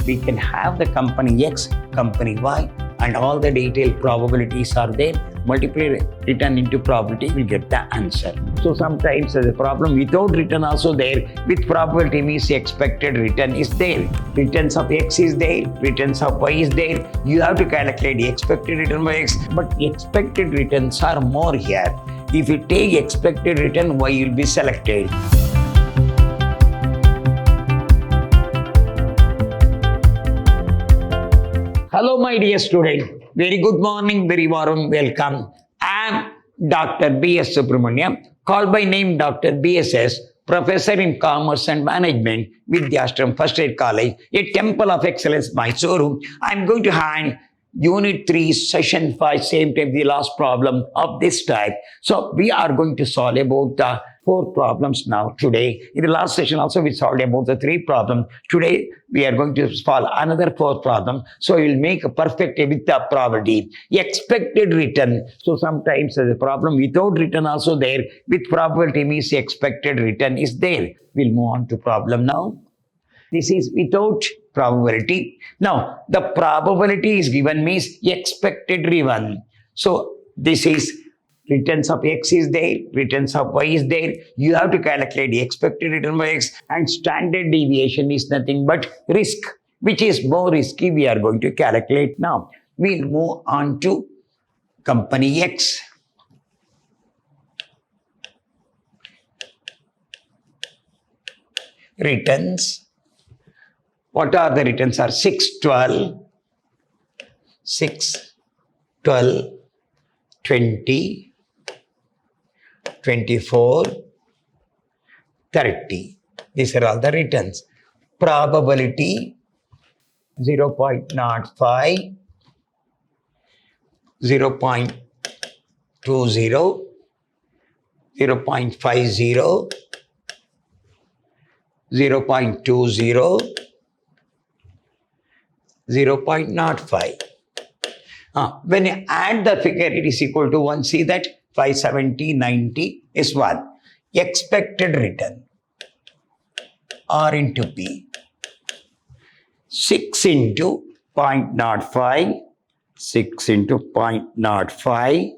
we can have the company X, company Y, and all the detailed probabilities are there. Multiply return into probability, we'll get the answer. So sometimes there's a problem without return also there. With probability means the expected return is there. Returns of X is there, returns of Y is there. You have to calculate the expected return by X, but the expected returns are more here. If you take expected return, Y will be selected. Hello, my dear student. Very good morning, very warm welcome. I am Dr. B.S. Subramaniam, called by name Dr. BSS, Professor in Commerce and Management, Vidhyaashram First Aid College, a Temple of Excellence, MYSURU. I am going to hand Unit 3, Session 5, same time the last problem of this type. So we are going to solve about the 4 problems now today. In the last session also we solved about the 3 problems. Today we are going to solve another 4 problem. So we will make a perfect with the probability. Expected return. So sometimes there's a problem without return also there. With probability means the expected return is there. We'll move on to problem now. This is without probability. Now, the probability is given means expected return. So, this is returns of X is there, returns of Y is there. You have to calculate the expected return by X, and standard deviation is nothing but risk. Which is more risky, we are going to calculate now. We'll move on to company X. Returns. What are the returns? Are 6, 12, 20, 24, 30. These are all the returns. Probability 0.05, 0.20, 0.50, 0.20, 0.05. When you add the figure, it is equal to 1. See that 570, 90 is 1. Expected return R into P. 6 into 0.05, 6 into 0.05,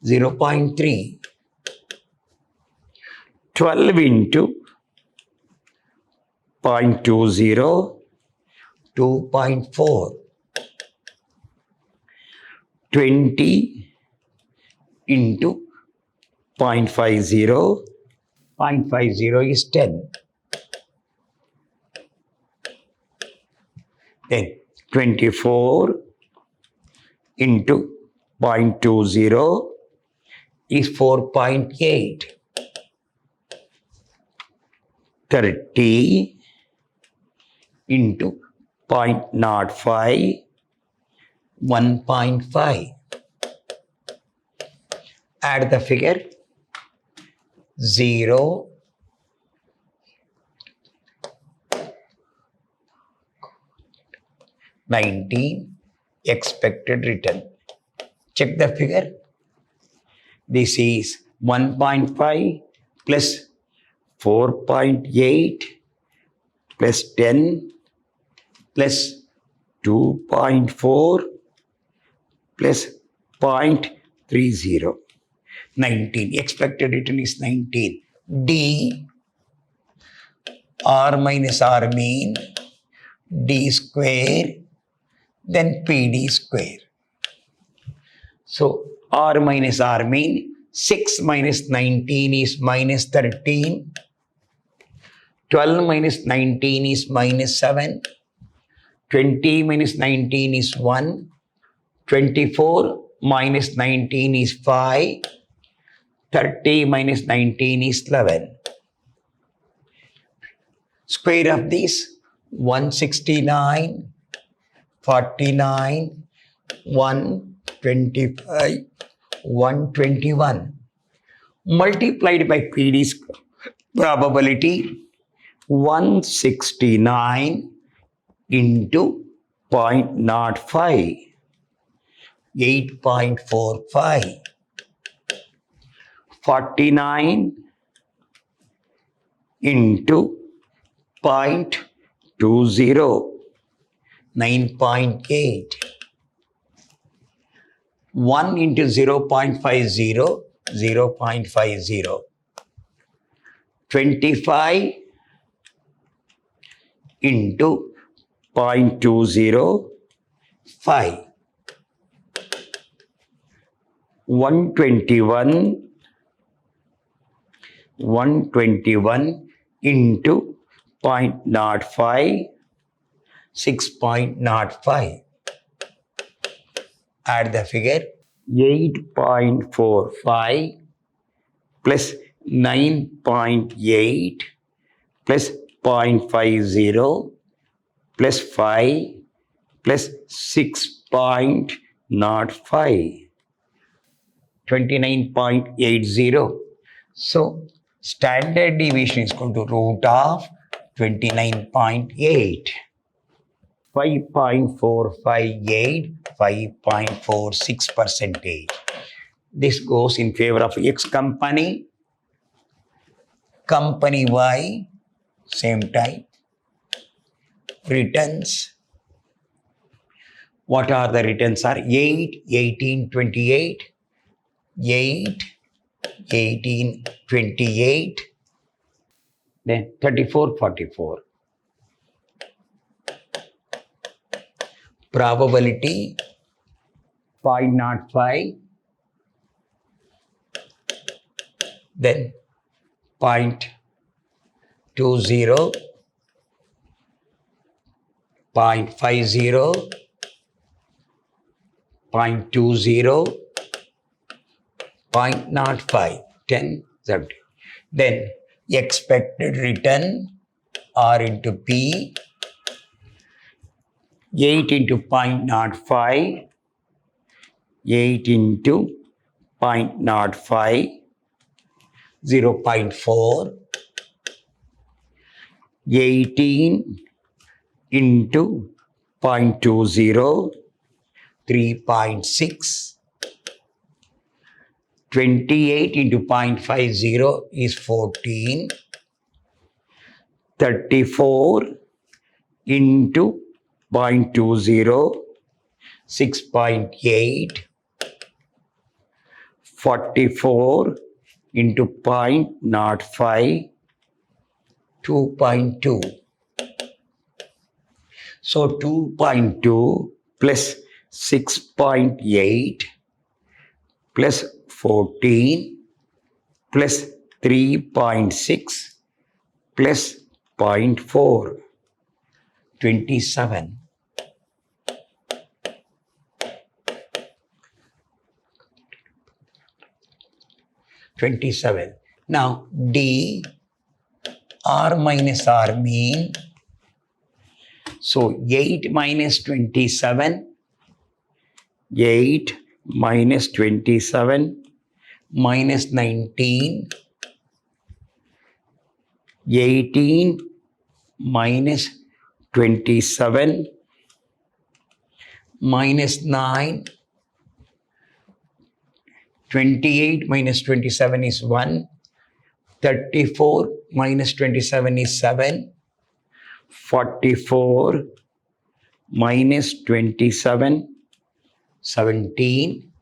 0.3. 12 into 0.20, 2.4. 20 into 0.50, 0.50 is 10. Then 24 into 0.20 is 4.8. 30 into 0.05, 1.5. Add the figure. 0, 19, expected return. Check the figure. This is 1.5 plus 4.8 plus 10 plus 2.4 plus 0.30. 19. Expected return is 19. D, R minus R mean, D square, then PD square. So, R minus R mean, 6 minus 19 is minus 13. 12 minus 19 is minus 7. 20 minus 19 is 1. 24 minus 19 is 5. 30 minus 19 is 11. Square of this, 169, 49, 125, 121. Multiplied by PD's probability, 169 into 0.05, 8.45. 49 into 0.20, 9.8. 1 into 0.50, 0.50. 25 into 0.205. 121 into 0.05, 6.05. Add the figure. 8.45 plus 9.8 plus 0.50 plus 5 plus 6.05. 29.80. So, standard deviation is equal to root of 29.8. 5.458, 5.46%. This goes in favor of X company. Company Y, same type. Returns. What are the returns? Are 8, 18, 28. 8, 18, 28. Then 34, 44. Probability 0.05. Then 0.20, 0.50, 0.20, 0.05, 10, 70. Then expected return R into P, 8 into 0.05, 8 into 0.05, 0.4, 18 into 0.20, 3.6, 28 into 0.50 is 14, 34 into 0.20, 6.8, 44 into 0.05, 2.2. So 2.2 plus 6.8 plus 14 plus 3.6 plus 0.4, 27. Now D, R minus R mean. So 8 minus 27, 8 minus 27 minus 19, 18 minus 27 minus 9, 28 minus 27 is 1, 34 minus 27 is 7, 44 minus 27, 17,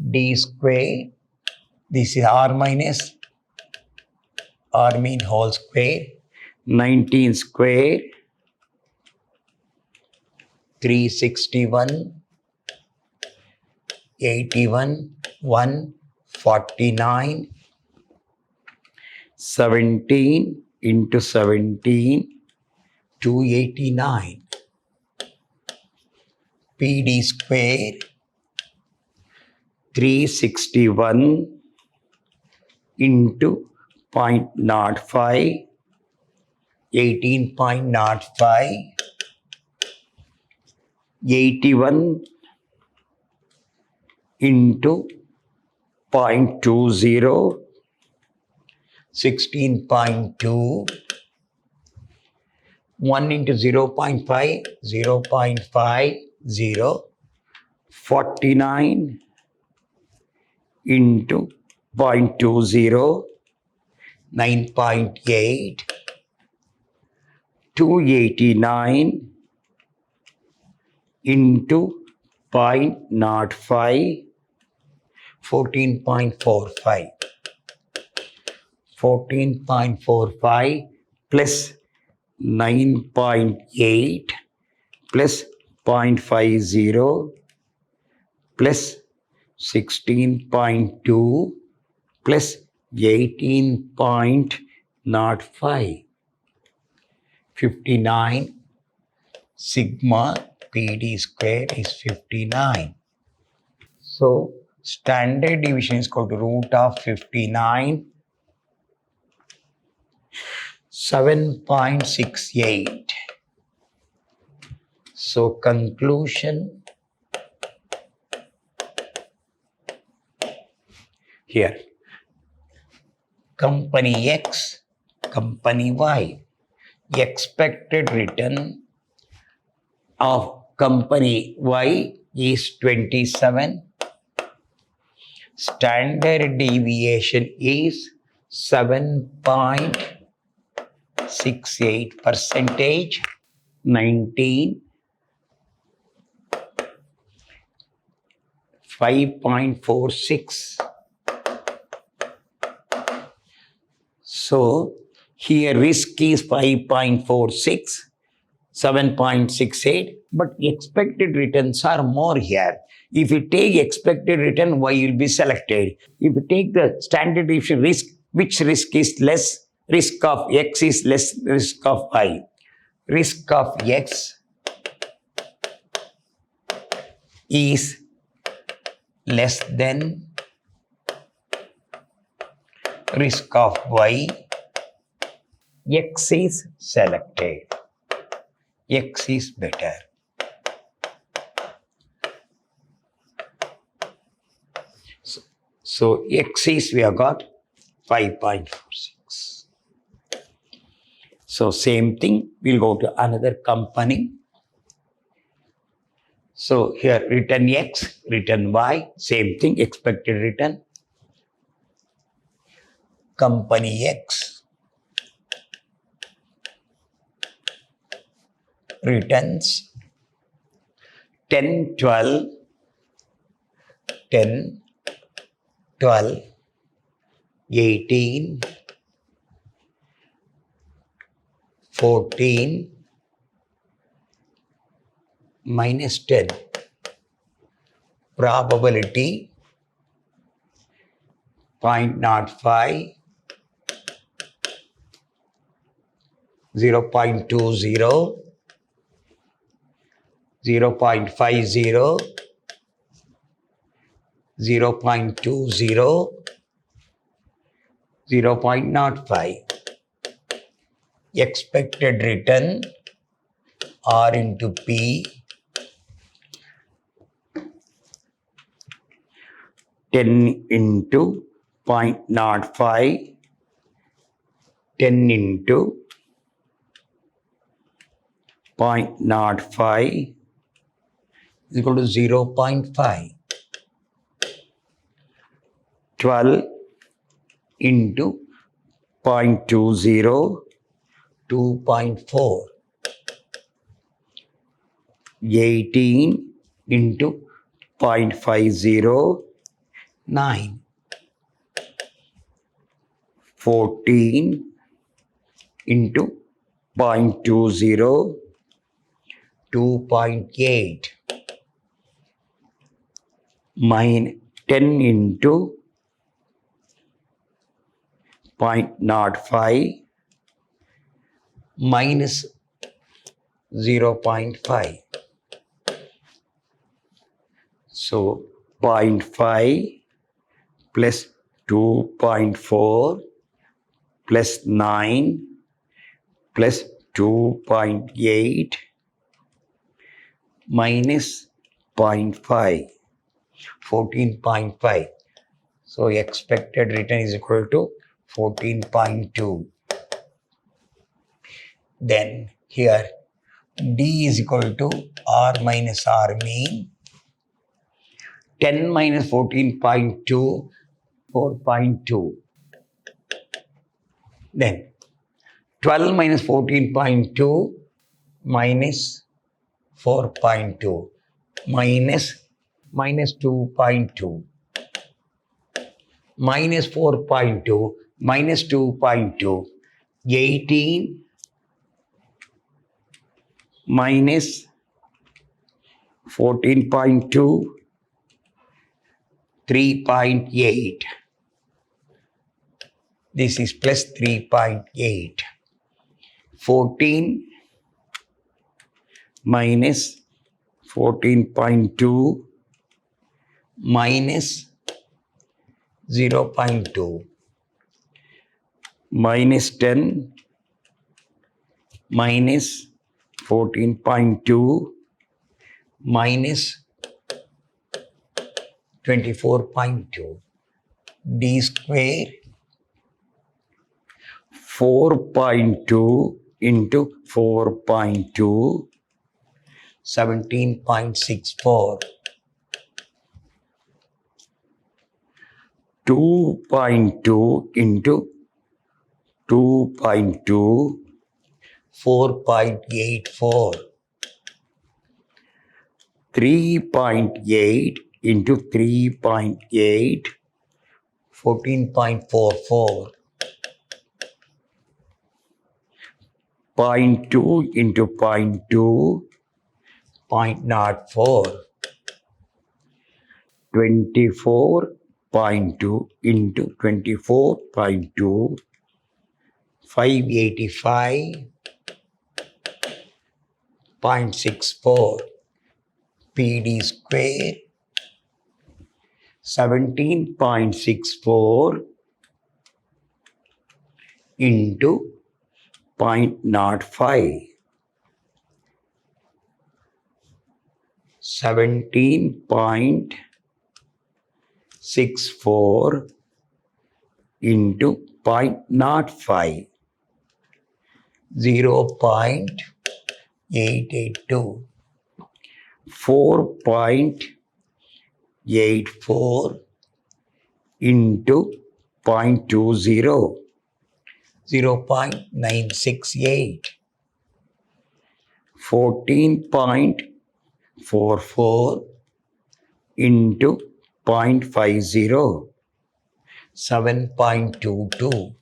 D square, this is R minus R mean whole square, 19 square, 361, 81, 149, 17 into 17, 289. PD square, 361 into 0.05, 18.05, 81 into 0.20, 16.2, 1 into 0.5, 0.50, 49 into 0.20, 9.8, 289 into 0.05, 14.45. 14.45 plus 9.8 plus 0.50 plus 16.2 plus 18.05. 59 sigma PD square is 59. So standard deviation is equal to root of 59, 7.68. So conclusion here, company X, company Y, expected return of company Y is 27, standard deviation is 7.68%, 19, 5.46. So here risk is 5.46, 7.68, but expected returns are more here. If you take expected return, Y will be selected. If you take the standard deviation risk, which risk is less? Risk of X is less risk of Y. Risk of X is less than risk of Y. X is selected. X is better. So X is, we have got 5.46. So same thing, we'll go to another company. So here return X, return Y, same thing, expected return. Company X returns 10, 12, 10, 12, 18, 14, minus 10. Probability 0.05, 0.20, 0.50, 0.20, 0.05. Expected return R into P, 10 into 0.05, 10 into 0.05 is equal to 0.5. 12 into 0.20, 2.4. 18 into 0.50, 9. 14 into 0.20, 2.8. Mine 10 into 0.05 minus 0.5. So 0.5 plus 2.4 plus 9 plus 2.8 minus 0.5, 14.5. So expected return is equal to 14.2. Then here D is equal to R minus R mean. 10 minus 14.2, 4.2. Then 12 minus 14.2 minus 4.2 minus 2.2 minus 4.2 minus 2.2 18 minus 14.2 3.8. This is plus 3.8. 14 minus 14.2 minus 0.2 minus 10 minus 14.2 minus 24.2. D square 4.2 into 4.2 17.64. 2.2 into 2.2 4.84. 3.8 into 3.8 14.44. 0.2 into 0.2 0.04. 24.2 into 24.2 585.64. PD square 17.64 into 0.05. 17.64 into 0.05. 0.882. 4.84 into 0.20. 0.968. 14.44 into 0.50. 7.22.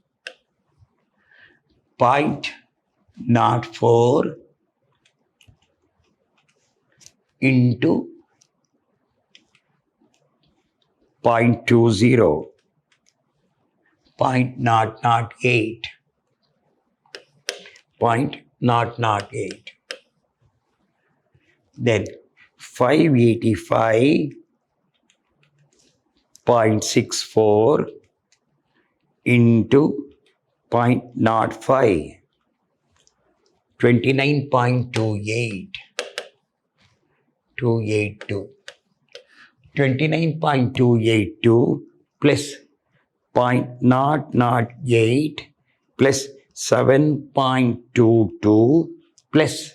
0.04 into 0.20. 0.008. 0.008. Then 585.64 into 0.05. 29.28. 282. 29.282 plus 0.008 plus 7.22 plus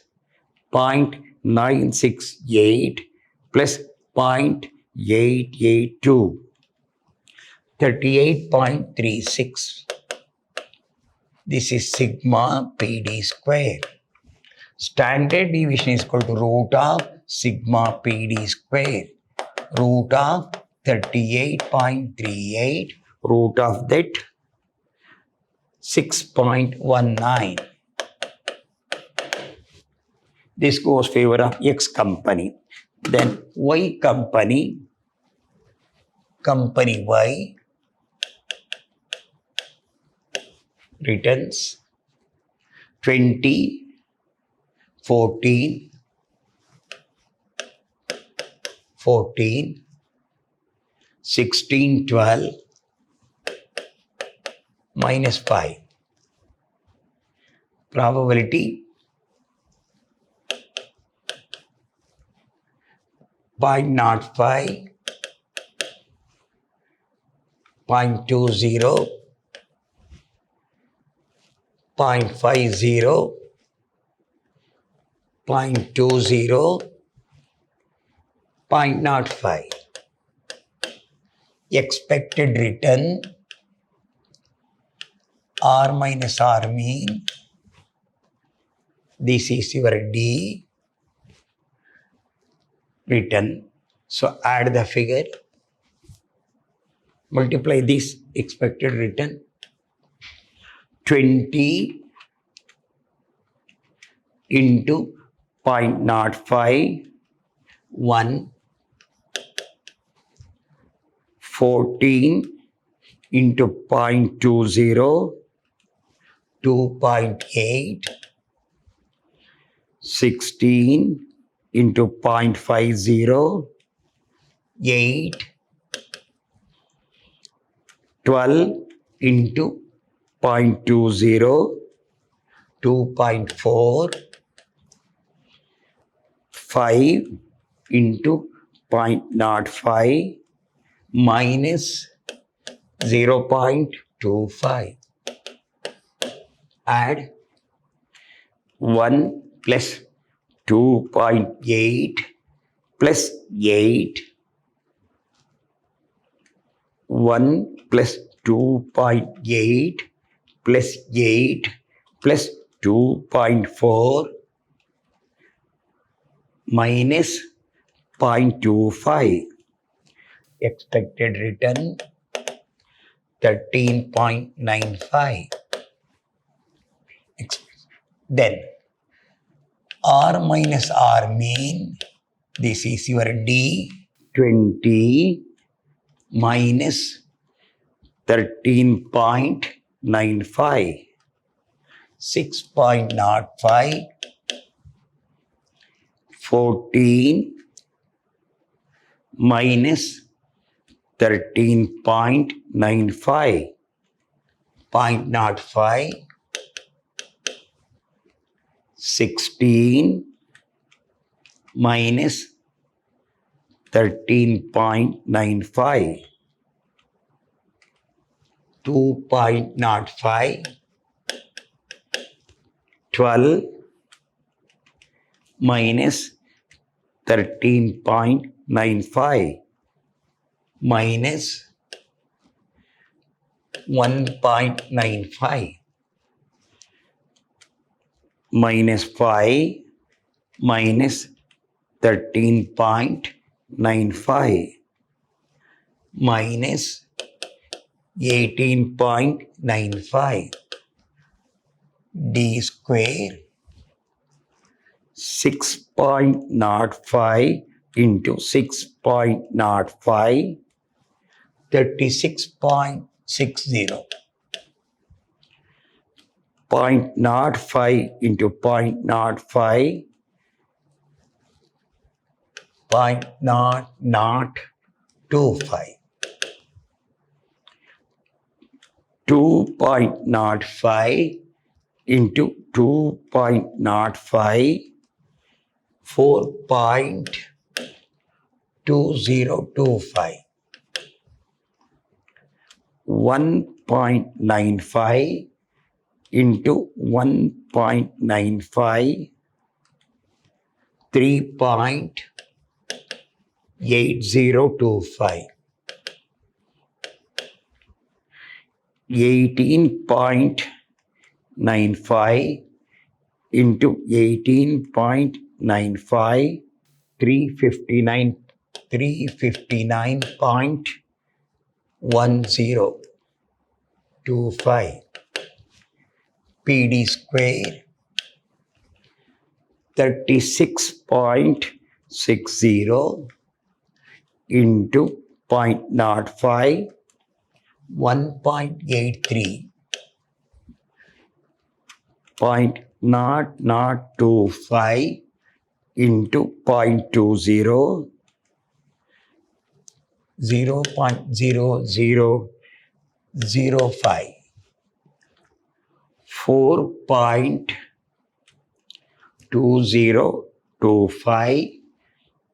0.968 plus 0.882. 38.36. This is sigma PD square. Standard deviation is equal to root of sigma PD square. Root of 38.38. Root of that 6.19. This goes favor of X company. Then Y company. Company Y returns 20, 14, 14, 16, 12, minus 5. Probability 0.05, 0.20, 0.50, 0.20, 0.05. Expected return R minus R mean this is your D written. So add the figure, multiply this expected return. 20 into 0.05, 1, 14 into 0.20, 2.8, 16 into 0.50, 8, 12 into 0.20, 2.4, 5 into 0.05 minus 0.25. Add 1 plus 2.8 plus 8, 1 plus 2.8 plus 8 plus 2.4 minus 0.25. Expected return 13.95. Then R minus R mean this is your D, 20 minus 13.95, 6.05, 14 minus 13.95, 0.05, 16 minus 13.95, 2.05, 12 minus 13.95 minus 1.95 minus 5 minus 13.95 minus 18.95. D square 6.05 into 6.05, 36.60. 0.05 into 0.05, 0.0025. 2.05 into 2.05, 4.2025. 1.95 into 1.95, 3.8025. 18.95 into 18.95, 359.1025. PD square 36.60 into 0.05, 1.83, 0.0025 into 0.20, 0.0005, 4.2025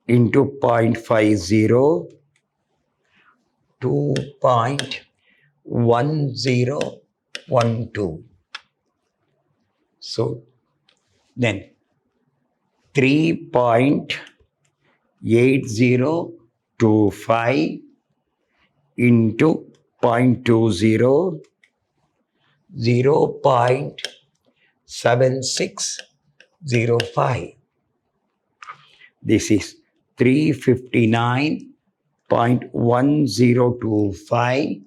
into 0.50, 2.1012. So then 3.8025 into 0.20, 0.7605. This is 359.1025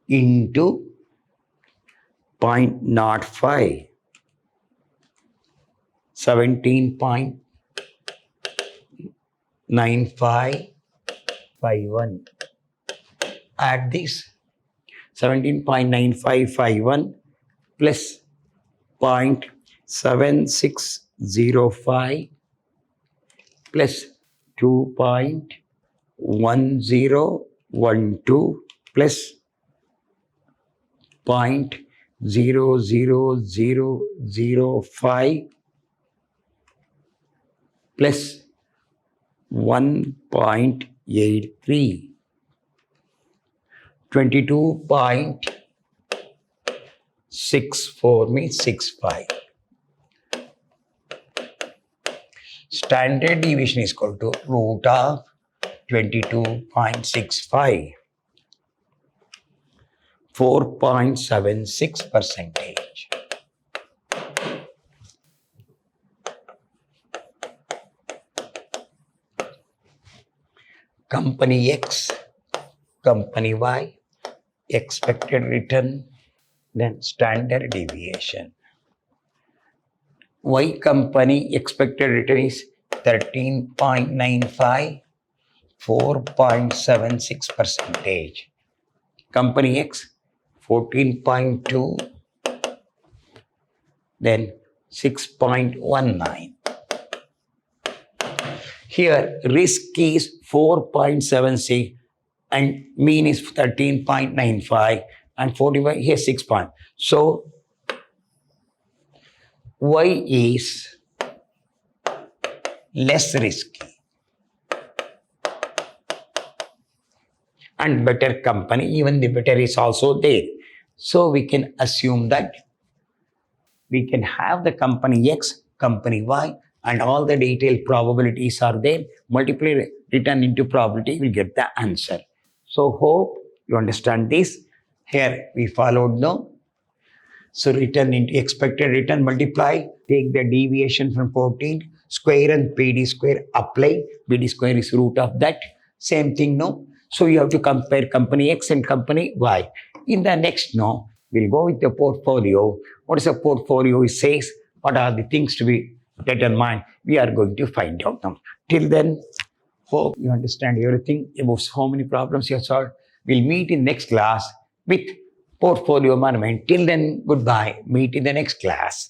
into 0.05, 17.9551. Add this 17.9551 plus 0.7605 plus 2.1012 plus 0.00005 plus 1.83. 22.64 means 65. Standard deviation is equal to root of 22.65. 4.76%. Company X, company Y, expected return, then standard deviation. Y company expected return is 13.95, 4.76%. Company X 14.2, then 6.19. Here risk is 4.76 and mean is 13.95 and 45 here 6 point. So Y is less risky and better company, even the better is also there. So we can assume that we can have the company X, company Y, and all the detailed probabilities are there. Multiply return into probability, we'll get the answer. So hope you understand this. Here we followed now. So return into expected return, multiply, take the deviation from 14, square and PD square, apply. PD square is root of that. Same thing, no? So you have to compare company X and company Y. In the next, no, we'll go with the portfolio. What is a portfolio? It says what are the things to be determined. We are going to find out now. Till then, hope you understand everything about how many problems you have solved. We'll meet in next class with portfolio management. Till then, goodbye. Meet in the next class.